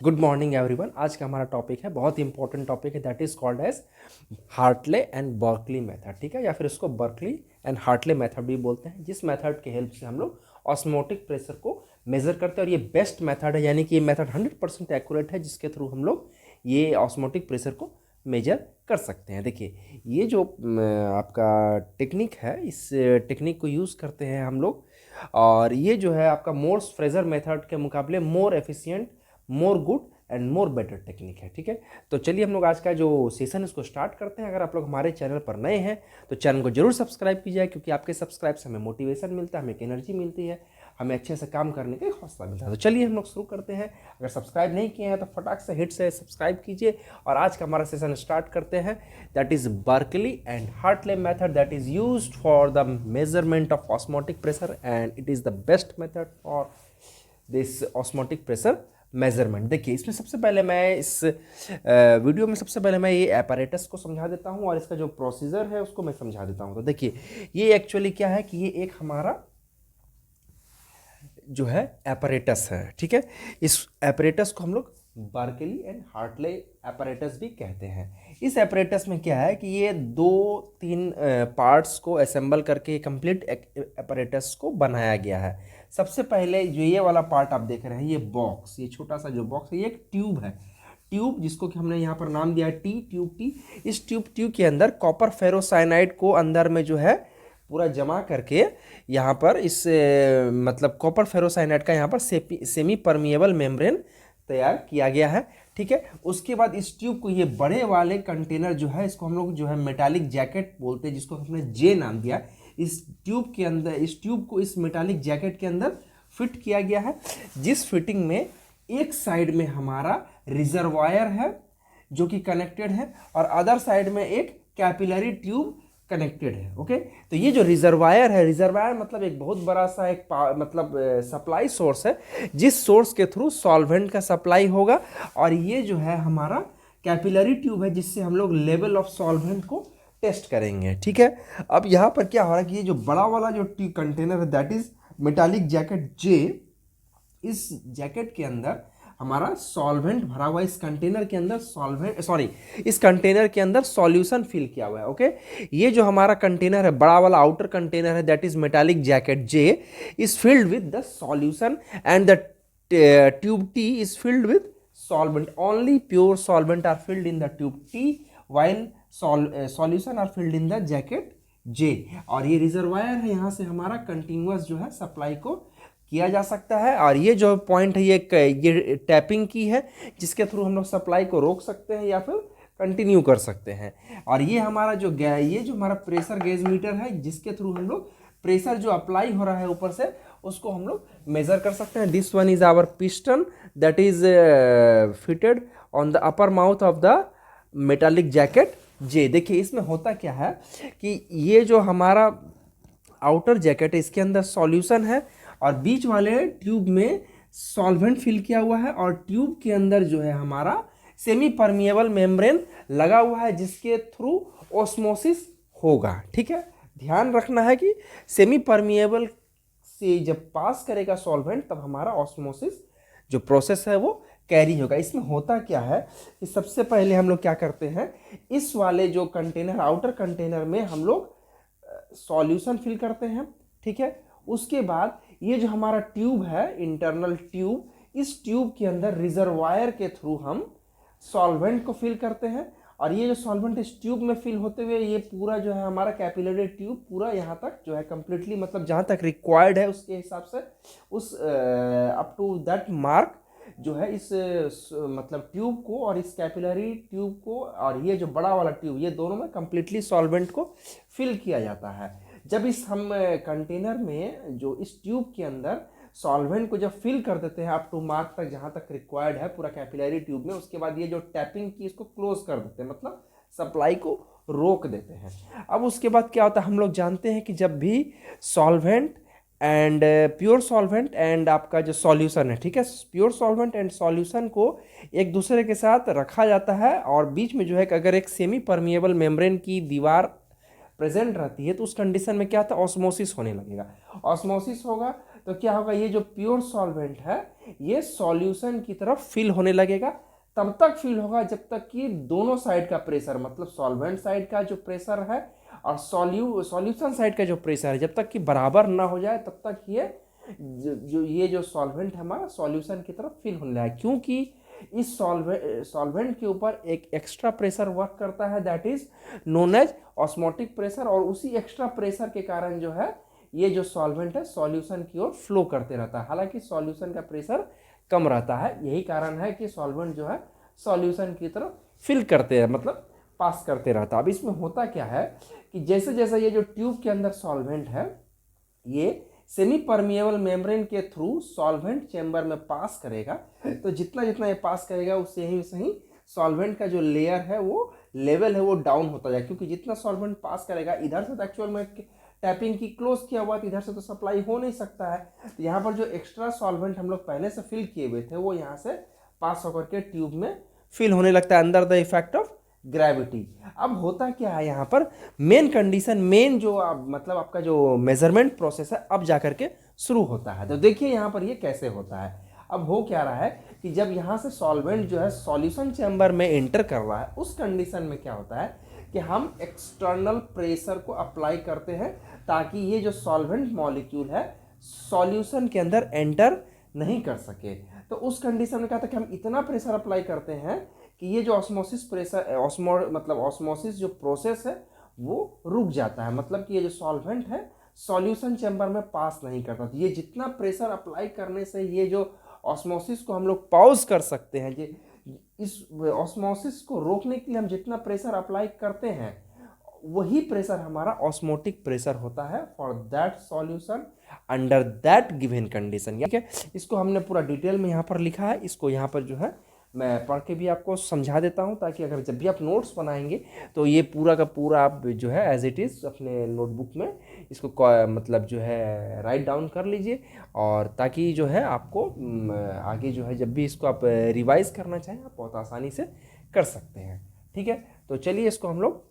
Good morning everyone. आज का हमारा टॉपिक है, बहुत ही इंपॉर्टेंट टॉपिक है, that is called as Hartley and Berkeley method. ठीक है, या फिर इसको बर्कली एंड हार्टले मेथड भी बोलते हैं, जिस मेथड के हेल्प से हम लोग ऑस्मोटिक प्रेशर को मेजर करते हैं। और ये बेस्ट मेथड है, यानी कि ये मेथड 100% एक्यूरेट है, जिसके थ्रू हम लोग ये ऑस्मोटिक प्रेशर को मेजर कर सकते हैं। देखिए, ये जो आपका टेक्निक है, इस टेक्निक को यूज़ करते हैं हम लोग, और ये जो है आपका मोर्स फ्रेजर मेथड के मुकाबले more efficient, more good and more better technique है। ठीक है, तो चलिए हम लोग आज का जो सेशन इसको स्टार्ट करते हैं। अगर आप लोग हमारे चैनल पर नए हैं तो चैनल को जरूर सब्सक्राइब कीजिए, क्योंकि आपके सब्सक्राइब से हमें मोटिवेशन मिलता है, हमें एक एनर्जी मिलती है, हमें अच्छे से काम करने का हौसला मिलता है। तो चलिए हम लोग शुरू करते हैं। अगर सब्सक्राइब नहीं किए हैं तो फटाक से हिट से सब्सक्राइब कीजिए, और आज का हमारा सेशन स्टार्ट करते हैं। That is Berkeley and Hartley method, that is used for the measurement of osmotic pressure, and it is the best method for this osmotic pressure measurement. देखिए, इसमें सबसे पहले मैं इस वीडियो में सबसे पहले मैं ये एपरेटस को समझा देता हूँ, और इसका जो प्रोसीजर है उसको मैं समझा देता हूँ। तो देखिए, ये एक्चुअली क्या है कि ये एक हमारा जो है एपरेटस है। ठीक है, इस एपरेटस को हम लोग बर्कली एंड हार्टले एपरेटस भी कहते हैं। इस एपरेटस में क्या है कि ये 2-3 पार्ट्स को असेंबल करके कंप्लीट एपरेटस को बनाया गया है। सबसे पहले जो ये वाला पार्ट आप देख रहे हैं, ये बॉक्स, ये छोटा सा जो बॉक्स है, ये एक ट्यूब है। ट्यूब जिसको कि हमने यहाँ पर नाम दिया है ट्यूब टी। इस ट्यूब के अंदर कॉपर फेरोसाइनाइड को अंदर में जो है पूरा जमा करके यहाँ पर इस मतलब कॉपर फेरोसाइनाइड का यहाँ पर सेमी परमिएबल मेम्ब्रेन तैयार किया गया है। ठीक है, उसके बाद इस ट्यूब को, ये बड़े वाले कंटेनर जो है, इसको हम लोग जो है मेटालिक जैकेट बोलते हैं, जिसको हमने जे नाम दिया। इस ट्यूब के अंदर, इस ट्यूब को इस मेटालिक जैकेट के अंदर फिट किया गया है, जिस फिटिंग में एक साइड में हमारा रिजर्वायर है जो कि कनेक्टेड है, और अदर साइड में एक कैपिलरी ट्यूब कनेक्टेड है। ओके, तो ये जो रिजर्वायर है, रिजर्वायर मतलब एक बहुत बड़ा सा एक मतलब सप्लाई सोर्स है, जिस सोर्स के थ्रू सॉल्वेंट का सप्लाई होगा। और ये जो है हमारा कैपिलरी ट्यूब है, जिससे हम लोग लेवल ऑफ सॉल्वेंट को टेस्ट करेंगे। ठीक है, अब यहाँ पर क्या हो रहा है कि ये जो बड़ा वाला जो कंटेनर है, दैट इज मेटालिक जैकेट जे, इस जैकेट के अंदर हमारा सॉल्वेंट भरा हुआ, इस कंटेनर के अंदर इस कंटेनर के अंदर सॉल्यूशन फिल किया हुआ है। ओके, ये जो हमारा कंटेनर है, बड़ा वाला आउटर कंटेनर है, that is metallic jacket J, is filled with the solution, and the tube T is filled with solvent. Only pure solvent are filled in the tube T, while solution are filled in the jacket J. और ये reservoir है, यहाँ से हमारा continuous जो है supply को किया जा सकता है। और ये जो पॉइंट है, ये टैपिंग की है, जिसके थ्रू हम लोग सप्लाई को रोक सकते हैं या फिर कंटिन्यू कर सकते हैं। और ये हमारा जो ये जो हमारा प्रेशर गेज मीटर है, जिसके थ्रू हम लोग प्रेशर जो अप्लाई हो रहा है ऊपर से, उसको हम लोग मेजर कर सकते हैं। This one is our piston that is fitted on the upper mouth of the metallic jacket J. देखिए, इसमें होता क्या है कि ये जो हमारा आउटर जैकेट है, इसके अंदर सॉल्यूशन है, और बीच वाले ट्यूब में सॉल्वेंट फिल किया हुआ है, और ट्यूब के अंदर जो है हमारा सेमी परमिएबल मेम्ब्रेन लगा हुआ है, जिसके थ्रू ऑस्मोसिस होगा। ठीक है, ध्यान रखना है कि सेमी परमिएबल से जब पास करेगा सॉल्वेंट, तब हमारा ऑस्मोसिस जो प्रोसेस है वो कैरी होगा। इसमें होता क्या है कि सबसे पहले हम लोग क्या करते हैं, इस वाले जो कंटेनर, आउटर कंटेनर में हम लोग सॉल्यूशन फिल करते हैं। ठीक है, उसके बाद ये जो हमारा ट्यूब है, इंटरनल ट्यूब, इस ट्यूब के अंदर रिजर्वायर के थ्रू हम सॉल्वेंट को फिल करते हैं। और ये जो सॉल्वेंट इस ट्यूब में फिल होते हुए, ये पूरा जो है हमारा कैपिलरी ट्यूब पूरा यहाँ तक जो है कंप्लीटली, मतलब जहाँ तक रिक्वायर्ड है उसके हिसाब से, उस अप टू दैट मार्क जो है इस मतलब ट्यूब को और इस कैपिलरी ट्यूब को, और ये जो बड़ा वाला ट्यूब, ये दोनों में कंप्लीटली सॉल्वेंट को फिल किया जाता है। जब इस हम कंटेनर में जो इस ट्यूब के अंदर सॉल्वेंट को जब फिल कर देते हैं अप टू मार्क तक, जहाँ तक रिक्वायर्ड है पूरा कैपिलरी ट्यूब में, उसके बाद ये जो टैपिंग की, इसको क्लोज कर देते हैं, मतलब सप्लाई को रोक देते हैं। अब उसके बाद क्या होता है, हम लोग जानते हैं कि जब भी solvent and pure solvent and आपका जो सॉल्यूशन है, ठीक है, प्योर सॉल्वेंट एंड सॉल्यूशन को एक दूसरे के साथ रखा जाता है, और बीच में जो है अगर एक सेमी परमिएबल मेम्ब्रेन की दीवार प्रेजेंट रहती है, तो उस कंडीशन में क्या होता है, ऑस्मोसिस होने लगेगा। ऑस्मोसिस होगा तो क्या होगा, ये जो प्योर सॉल्वेंट है ये सॉल्यूशन की तरफ फिल होने लगेगा। तब तक फिल होगा जब तक कि दोनों साइड का प्रेशर, मतलब सॉल्वेंट साइड का जो प्रेशर है और सॉल्यूशन साइड का जो प्रेशर है, जब तक कि बराबर ना हो जाए तब तक ये जो सॉल्वेंट हमारा सॉल्यूशन की तरफ फिल होने लगेगा। क्योंकि इस सॉल्वेंट के ऊपर एक एक्स्ट्रा प्रेशर वर्क करता है, that is known as osmotic pressure, और उसी एक्स्ट्रा प्रेशर के कारण जो है ये जो सॉल्वेंट है सॉल्यूशन की ओर फ्लो करते रहता है। हालांकि सॉल्यूशन का प्रेशर कम रहता है, यही कारण है कि सॉल्वेंट जो है सॉल्यूशन की तरफ फिल करते हैं, मतलब पास करते रहता है। अब इसमें होता क्या है कि जैसे जैसे ये जो ट्यूब के अंदर सॉल्वेंट है ये सेमी परमिएबल मेम्ब्रेन के थ्रू सॉल्वेंट चेंबर में पास करेगा, तो जितना जितना ये पास करेगा उससे ही सही सॉल्वेंट का जो लेयर है वो लेवल है वो डाउन होता जाएगा। क्योंकि जितना सॉल्वेंट पास करेगा, इधर से तो एक्चुअल में टैपिंग की क्लोज किया हुआ, तो इधर से तो सप्लाई हो नहीं सकता है, तो यहाँ पर जो एक्स्ट्रा सॉल्वेंट हम लोग पहले से फिल किए हुए थे वो यहाँ से पास होकर के ट्यूब में फिल होने लगता है under the effect of gravity. अब होता क्या है यहाँ पर, मेन कंडीशन, मेन जो मतलब आपका जो मेजरमेंट प्रोसेस है अब जाकर के शुरू होता है। तो देखिए यहाँ पर ये कैसे होता है। अब हो क्या रहा है कि जब यहाँ से सॉल्वेंट जो है सॉल्यूशन चैम्बर में एंटर कर रहा है, उस कंडीशन में क्या होता है कि हम एक्सटर्नल प्रेशर को अप्लाई करते हैं ताकि ये जो सॉल्वेंट मॉलिक्यूल है सॉल्यूशन के अंदर एंटर नहीं कर सके। तो उस कंडीशन में क्या था कि हम इतना प्रेशर अप्लाई करते हैं कि ये जो ऑस्मोसिस प्रेशर मतलब ऑस्मोसिस जो प्रोसेस है वो रुक जाता है, मतलब कि ये जो सॉल्वेंट है सॉल्यूशन चैम्बर में पास नहीं करता। तो ये जितना प्रेशर अप्लाई करने से ये जो ऑस्मोसिस को हम लोग पॉज कर सकते हैं, ये इस ऑस्मोसिस को रोकने के लिए हम जितना प्रेशर अप्लाई करते हैं वही प्रेशर हमारा ऑस्मोटिक प्रेशर होता है for that solution under that given condition. ठीक है, इसको हमने पूरा डिटेल में यहाँ पर लिखा है, इसको यहाँ पर जो है मैं पढ़ के भी आपको समझा देता हूँ, ताकि अगर जब भी आप नोट्स बनाएंगे तो ये पूरा का पूरा आप जो है एज इट इज़ अपने नोटबुक में इसको मतलब जो है राइट डाउन कर लीजिए, और ताकि जो है आपको आगे जो है जब भी इसको आप रिवाइज करना चाहें आप बहुत आसानी से कर सकते हैं। ठीक है, तो चलिए इसको हम लोग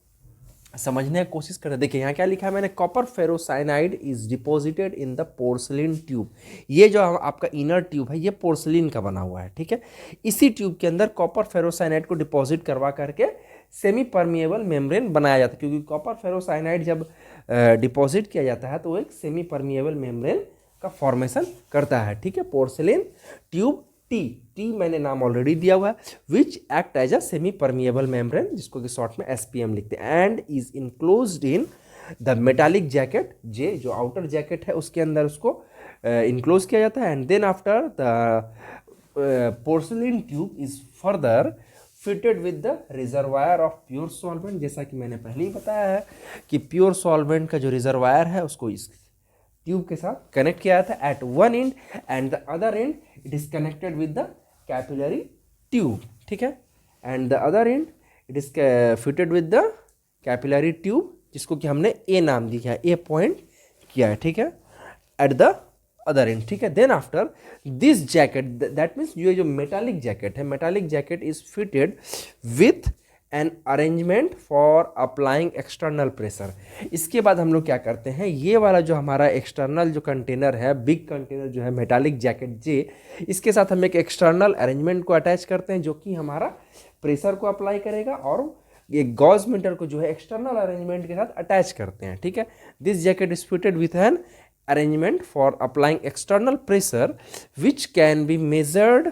समझने की कोशिश करते हैं। देखिए यहाँ क्या लिखा है मैंने, copper ferrocyanide is deposited in the porcelain tube. ये जो आपका इनर ट्यूब है ये पोर्सलिन का बना हुआ है। ठीक है, इसी ट्यूब के अंदर कॉपर फेरोसाइनाइड को डिपॉजिट करवा करके सेमी परमिएबल मेम्ब्रेन बनाया जाता है। क्योंकि कॉपर फेरोसाइनाइड जब डिपॉजिट किया जाता है तो एक सेमी परमिएबल मेम्ब्रेन का फॉर्मेशन करता है। ठीक है, पोर्सलिन ट्यूब टी मैंने नाम ऑलरेडी दिया हुआ है, which act as a semi permeable membrane, जिसको कि शॉर्ट में एसपीएम लिखते हैं, and is enclosed in the metallic jacket, J जो आउटर जैकेट है उसके अंदर उसको इनक्लोज किया जाता है। And then after the porcelain tube is further fitted with the reservoir of pure solvent. जैसा कि मैंने पहले ही बताया है कि प्योर सॉल्वेंट का जो रिजर्वायर है उसको इस ट्यूब के साथ कनेक्ट किया जाता है at one end, and the other end it is connected with the capillary tube. ठीक है, and the other end it is fitted with the capillary tube, जिसको कि हमने ए नाम दिया है, ए पॉइंट किया है। ठीक है, एट द अदर एंड। ठीक है, then after this jacket, that means ये जो मेटालिक जैकेट है, metallic jacket is fitted with an arrangement for applying external pressure. इसके बाद हम लोग क्या करते हैं, ये वाला जो हमारा एक्सटर्नल जो कंटेनर है, बिग कंटेनर जो है मेटालिक जैकेट जे, इसके साथ हम एक एक्सटर्नल अरेंजमेंट को अटैच करते हैं जो कि हमारा प्रेशर को अप्लाई करेगा, और ये गॉज मीटर को जो है एक्सटर्नल अरेंजमेंट के साथ अटैच करते हैं। ठीक है, this jacket is fitted with an arrangement for applying external pressure which can be measured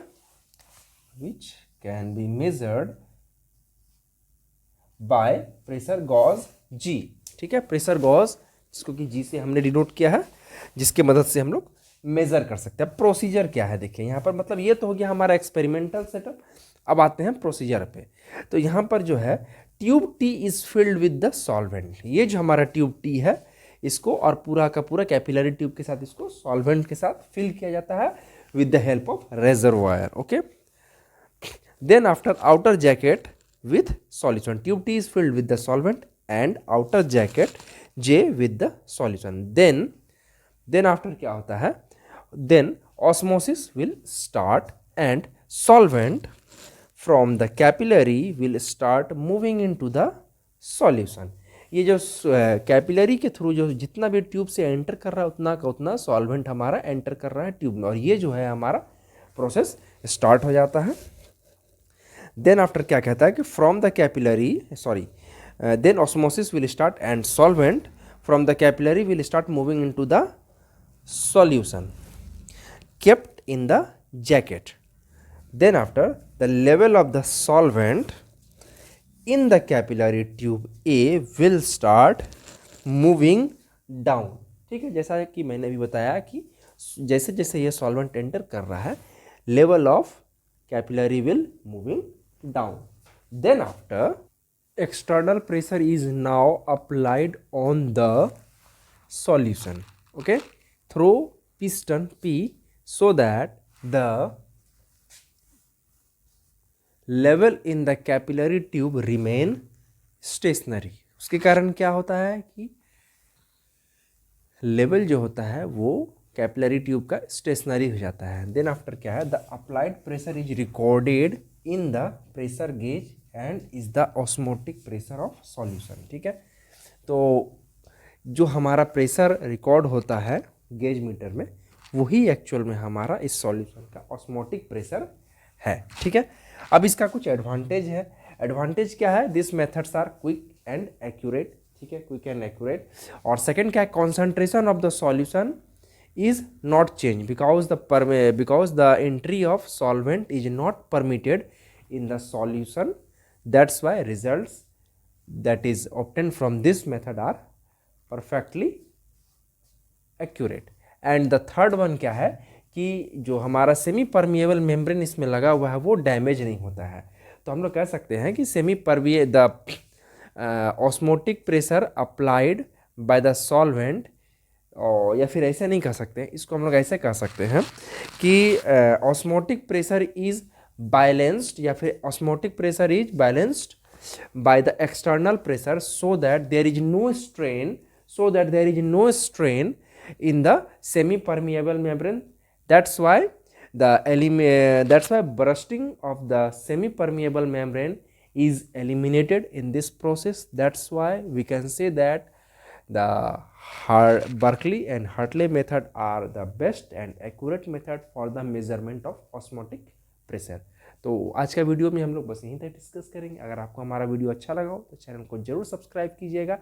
by pressure gauge G. ठीक है, प्रेशर गॉज जिसको कि जी से हमने डिनोट किया है, जिसके मदद से हम लोग मेजर कर सकते हैं। प्रोसीजर क्या है देखिए यहाँ पर, मतलब ये तो हो गया हमारा एक्सपेरिमेंटल सेटअप। अब आते हैं प्रोसीजर पे। तो यहाँ पर जो है tube T is filled with the solvent. ये जो हमारा ट्यूब टी है इसको और पूरा का पूरा कैपिलरी ट्यूब के साथ इसको सॉल्वेंट के साथ फिल किया जाता है with the help of reservoir. Okay, then after outer jacket with solution, tube T is filled with the solvent and outer jacket J with the solution. Then after क्या होता है, then osmosis will start and solvent from the capillary will start moving into the solution. ये जो capillary के through जो जितना भी tube से एंटर कर रहा है उतना का उतना सॉल्वेंट हमारा एंटर कर रहा है ट्यूब में, और ये जो है हमारा प्रोसेस स्टार्ट हो जाता है। देन आफ्टर क्या कहता है कि from the capillary then osmosis will start and solvent from the capillary will start moving into the solution kept in the jacket. Then after, the level of the solvent in the capillary tube A will start moving down. ठीक है, जैसा कि मैंने अभी बताया कि जैसे जैसे ये सॉल्वेंट एंटर कर रहा है level of capillary will moving down. Then after external pressure is now applied on the solution, okay, through piston P, so that the level in the capillary tube remain stationary. उसके कारण क्या होता है कि level जो होता है वो कैपिलरी ट्यूब का स्टेशनरी हो जाता है. देन आफ्टर क्या है, the applied pressure is recorded in the pressure gauge and is the osmotic pressure of solution. ठीक है, तो जो हमारा प्रेशर रिकॉर्ड होता है गेज मीटर में वही एक्चुअल में हमारा इस सॉल्यूशन का ऑस्मोटिक प्रेशर है. ठीक है, अब इसका कुछ एडवांटेज है. एडवांटेज क्या है, this methods are quick and accurate. ठीक है, क्विक एंड एक्यूरेट. और सेकंड क्या है, concentration of the solution is not changed because the entry of solvent is not permitted in the solution. That's why results that is obtained from this method are perfectly accurate. And the third one क्या है कि जो हमारा semi permeable membrane इसमें लगा हुआ है वो डैमेज नहीं होता है. तो हम लोग कह सकते हैं कि semi permeable the osmotic pressure applied by the solvent, और या फिर ऐसे नहीं कह सकते हैं, इसको हम लोग ऐसे कह सकते हैं कि ऑस्मोटिक प्रेशर इज बैलेंस्ड, या फिर osmotic pressure is balanced by the external pressure so that there is no strain in the semi-permeable membrane. That's why bursting of the semi-permeable membrane is eliminated in this process. That's why we can say that the Berkeley and Hartley method are the best and accurate method for the measurement of osmotic pressure. तो आज का video में हम लोग बस यहीं तक discuss करेंगे. अगर आपको हमारा वीडियो अच्छा लगा हो तो चैनल को जरूर सब्सक्राइब कीजिएगा.